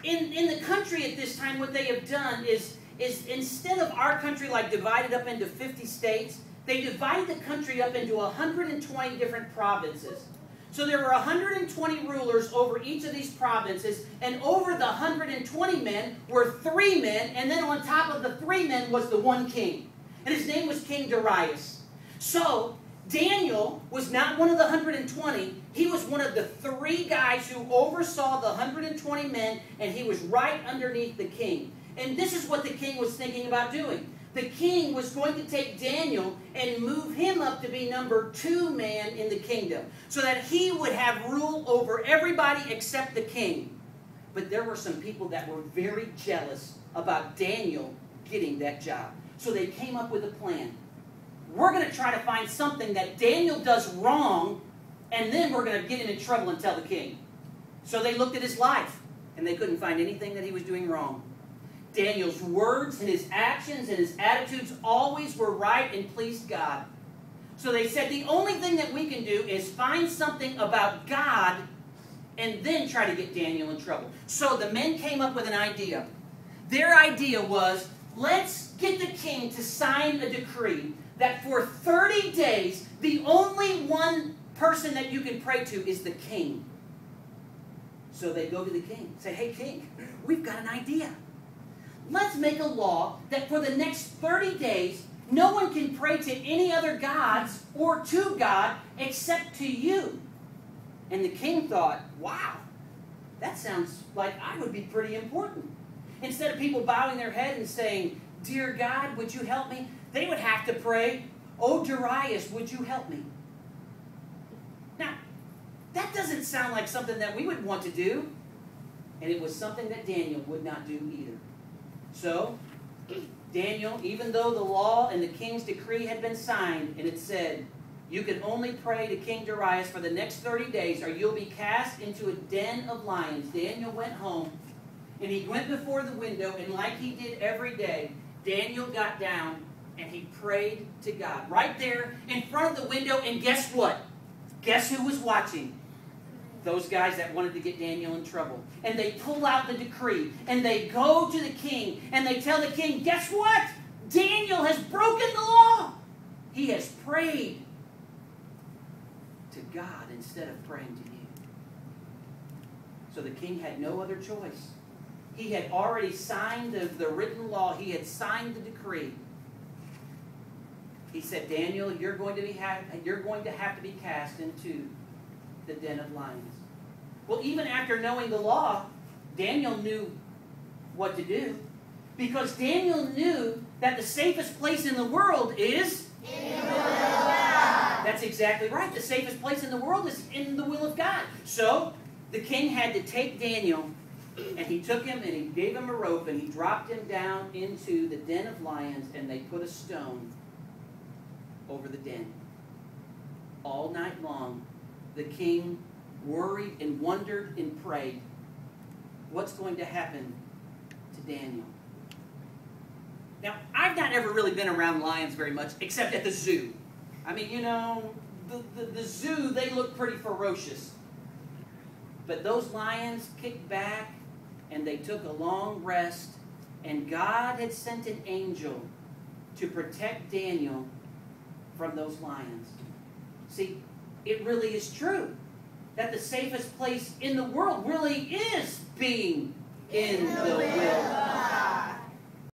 in the country at this time, what they have done is instead of our country like divided up into 50 states, they divided the country up into 120 different provinces. So there were 120 rulers over each of these provinces, and over the 120 men were 3 men, and then on top of the 3 men was the one king. And his name was King Darius. So Daniel was not one of the 120. He was one of the 3 guys who oversaw the 120 men, and he was right underneath the king. And this is what the king was thinking about doing. The king was going to take Daniel and move him up to be number 2 man in the kingdom, so that he would have rule over everybody except the king. But there were some people that were very jealous about Daniel getting that job. So they came up with a plan. We're going to try to find something that Daniel does wrong, and then we're going to get him in trouble and tell the king. So they looked at his life, and they couldn't find anything that he was doing wrong. Daniel's words and his actions and his attitudes always were right and pleased God. So they said the only thing that we can do is find something about God and then try to get Daniel in trouble. So the men came up with an idea. Their idea was, let's get the king to sign a decree that for 30 days, the only one person that you can pray to is the king. So they go to the king, say, hey king, we've got an idea. Let's make a law that for the next 30 days, no one can pray to any other gods or to God except to you. And the king thought, wow, that sounds like I would be pretty important. Instead of people bowing their head and saying, dear God, would you help me? They would have to pray, oh Darius, would you help me? Now, that doesn't sound like something that we would want to do. And it was something that Daniel would not do either. So, Daniel, even though the law and the king's decree had been signed, and it said, you can only pray to King Darius for the next 30 days, or you'll be cast into a den of lions. Daniel went home, and he went before the window, and like he did every day, Daniel got down, and he prayed to God. Right there in front of the window, and guess what? Guess who was watching? Those guys that wanted to get Daniel in trouble. And they pull out the decree, and they go to the king, and they tell the king, guess what? Daniel has broken the law. He has prayed to God instead of praying to you. So the king had no other choice. He had already signed the written law. He had signed the decree. He said, Daniel, you're going to have to be cast into the den of lions. Well, even after knowing the law, Daniel knew what to do, because Daniel knew that the safest place in the world is in the will of God. That's exactly right. The safest place in the world is in the will of God. So the king had to take Daniel, and he took him and he gave him a rope and he dropped him down into the den of lions, and they put a stone over the den. All night long, the king worried and wondered and prayed, what's going to happen to Daniel? Now, I've not ever really been around lions very much, except at the zoo. I mean, you know, the zoo, they look pretty ferocious. But those lions kicked back, and they took a long rest, and God had sent an angel to protect Daniel from those lions. See, it really is true that the safest place in the world really is being in the will